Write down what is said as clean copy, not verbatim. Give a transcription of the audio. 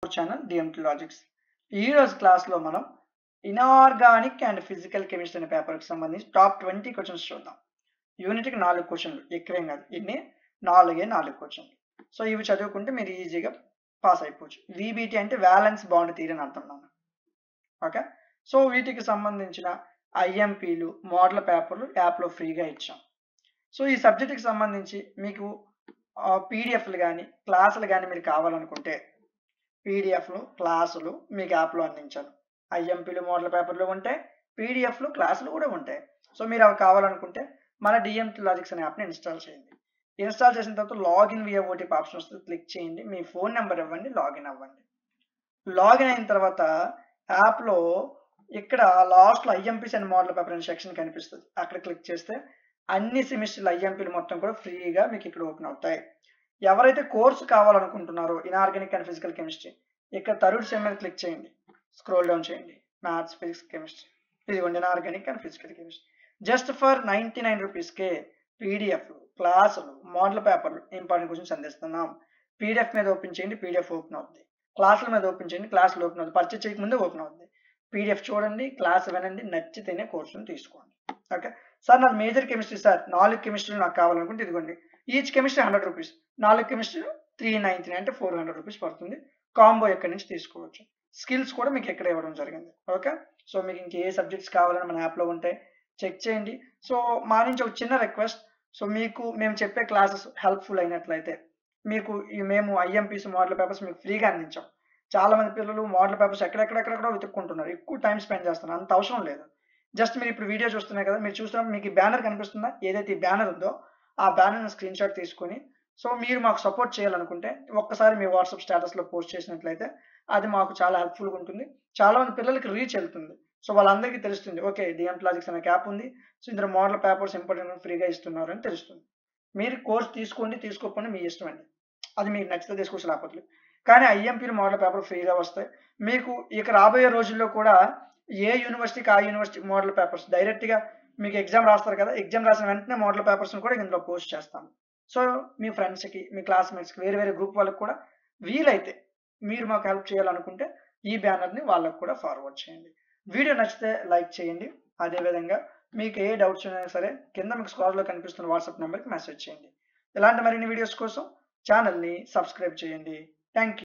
Channel DMT logics. ఈ రోజు క్లాస్లో మనం ఇనార్గానిక్ అండ్ ఫిజికల్ కెమిస్ట్రీ అనే పేపర్కి సంబంధించి టాప్ 20 క్వశ్చన్స్ చూద్దాం. యూనిట్కి 4 క్వశ్చన్లు, ఎక్కువేం కాదు, ఇన్ని 4 క్వశ్చన్లు. సో ఇవి చదువుకుంటే మీరు ఈజీగా పాస్ అయిపోవచ్చు. విబిటి అంటే వ్యాలెన్స్ బాండ్ థియరీ అని అర్థం నాన్న. ఓకే, సో వీటికి సంబంధించిన ఐఎంపీలు మోడల్ పేపర్లు యాప్లో ఫ్రీగా ఇచ్చాం. సో ఈ సబ్జెక్ట్కి సంబంధించి మీకు పీడిఎఫ్లు కానీ క్లాసులు కానీ మీరు కావాలనుకుంటే పీడిఎఫ్లు క్లాసులు మీకు యాప్లో అందించాను. ఐఎంపీలు మోడల్ పేపర్లు ఉంటాయి, పీడిఎఫ్లు క్లాసులు కూడా ఉంటాయి. సో మీరు అవి కావాలనుకుంటే మన డిఎంటీ లాజిక్స్ అనే యాప్ని ఇన్స్టాల్ చేయండి. ఇన్స్టాల్ చేసిన తర్వాత లాగిన్ వియా ఓటీపీ ఆప్షన్ వస్తుంది, క్లిక్ చేయండి, మీ ఫోన్ నెంబర్ ఇవ్వండి, లాగిన్ అవ్వండి. లాగిన్ అయిన తర్వాత యాప్లో ఇక్కడ లాస్ట్లో ఐఎంపీస్ అండ్ మోడల్ పేపర్ అనే సెక్షన్ కనిపిస్తుంది, అక్కడ క్లిక్ చేస్తే అన్ని సెమిస్టర్లు ఐఎంపీలు మొత్తం కూడా ఫ్రీగా మీకు ఇక్కడ ఓపెన్ అవుతాయి. ఎవరైతే కోర్సు కావాలనుకుంటున్నారో ఇన్ఆర్గానిక్ అండ్ ఫిజికల్ కెమిస్ట్రీ, ఇక్కడ థర్డ్ సెమ్ మీద క్లిక్ చేయండి, స్క్రోల్ డౌన్ చేయండి, మ్యాథ్స్ ఫిజిక్స్ కెమిస్ట్రీ, ఇదిగోండి inorganic and physical chemistry. Just for 99 రూపీస్కే పీడిఎఫ్లు క్లాసులు మోడల్ పేపర్లు ఇంపార్టెంట్ క్వశ్చన్స్ అందిస్తున్నాం. పీడిఎఫ్ మీద ఓపెన్ చేయండి, పీడిఎఫ్ ఓపెన్ అవుతుంది. క్లాసుల మీద ఓపెన్ చేయండి, క్లాసులు ఓపెన్ అవుతుంది. పర్చేజ్ చేయకముందే ఓపెన్ అవుతుంది. పీడిఎఫ్ చూడండి, క్లాస్ వినండి, నచ్చితేనే కోర్సును తీసుకోండి. ఓకే సార్, నాకు మేజర్ కెమిస్ట్రీ సార్ 4 కెమిస్ట్రీలు నాకు కావాలనుకుంటే ఇదిగోండి, ఈచ్ కెమిస్ట్రీ 100 రూపీస్, 4 కెమిస్ట్రీలు 399 అంటే 400 రూపీస్ పడుతుంది. కాంబో ఎక్కడి నుంచి తీసుకోవచ్చు. స్కిల్స్ కూడా మీకు ఎక్కడ ఇవ్వడం జరిగింది. ఓకే, సో మీకు ఇంకే సబ్జెక్ట్స్ కావాలని మన యాప్లో ఉంటాయి, చెక్ చేయండి. సో మా నుంచి ఒక చిన్న రిక్వెస్ట్, సో మీకు మేము చెప్పే క్లాసెస్ హెల్ప్ఫుల్ అయినట్లయితే మీకు మేము ఐఎంపీస్ మోడల్ పేపర్స్ మీకు ఫ్రీగా అందించాం. చాలా మంది పిల్లలు మోడల్ పేపర్స్ ఎక్కడెక్కడెక్కడో వెతుక్కుంటున్నారు, ఎక్కువ టైం స్పెండ్ చేస్తున్నారు, అంత అవసరం లేదు. జస్ట్ మీరు ఇప్పుడు వీడియో చూస్తున్నారు కదా, మీరు చూస్తున్నప్పుడు మీకు ఈ బ్యానర్ కనిపిస్తుందా, ఏదైతే ఈ బ్యానర్ ఉందో ఆ బ్యానర్ని స్క్రీన్ షాట్ తీసుకొని, సో మీరు మాకు సపోర్ట్ చేయాలనుకుంటే ఒక్కసారి మీ వాట్సాప్ స్టేటస్లో పోస్ట్ చేసినట్లయితే అది మాకు చాలా హెల్ప్ఫుల్గా ఉంటుంది. చాలా మంది పిల్లలకి రీచ్ వెళ్తుంది, సో వాళ్ళందరికీ తెలుస్తుంది, ఓకే డిఎంటీ లాజిక్స్ అనే యాప్ ఉంది, సో ఇందులో మోడల్ పేపర్స్ ఇంపార్టెంట్ ఫ్రీగా ఇస్తున్నారు అని తెలుస్తుంది. మీరు కోర్స్ తీసుకోండి, తీసుకోకపోండి మీ ఇష్టం అండి, అది మీకు నచ్చితే తీసుకోవచ్చు, లేకపోతే. కానీ ఐఎంపీలు మోడల్ పేపర్ ఫ్రీగా వస్తాయి మీకు. ఇక రాబోయే రోజుల్లో కూడా ఏ యూనివర్సిటీకి ఆ యూనివర్సిటీ మోడల్ పేపర్స్ డైరెక్ట్గా మీకు ఎగ్జామ్ రాస్తారు కదా, ఎగ్జామ్ రాసిన వెంటనే మోడల్ పేపర్స్ని కూడా ఇందులో పోస్ట్ చేస్తాము. సో మీ ఫ్రెండ్స్కి, మీ క్లాస్మేట్స్కి, వేరే వేరే గ్రూప్ వాళ్ళకి కూడా వీలైతే మీరు మాకు హెల్ప్ చేయాలనుకుంటే ఈ బ్యానర్ని వాళ్ళకు కూడా ఫార్వర్డ్ చేయండి. వీడియో నచ్చితే లైక్ చేయండి. అదేవిధంగా మీకు ఏ డౌట్స్ ఉన్నా సరే కింద మీకు స్క్రోల్లో కనిపిస్తున్న వాట్సాప్ నెంబర్కి మెసేజ్ చేయండి. ఇలాంటి మరిన్ని వీడియోస్ కోసం ఛానల్ని సబ్స్క్రైబ్ చేయండి. Thank you.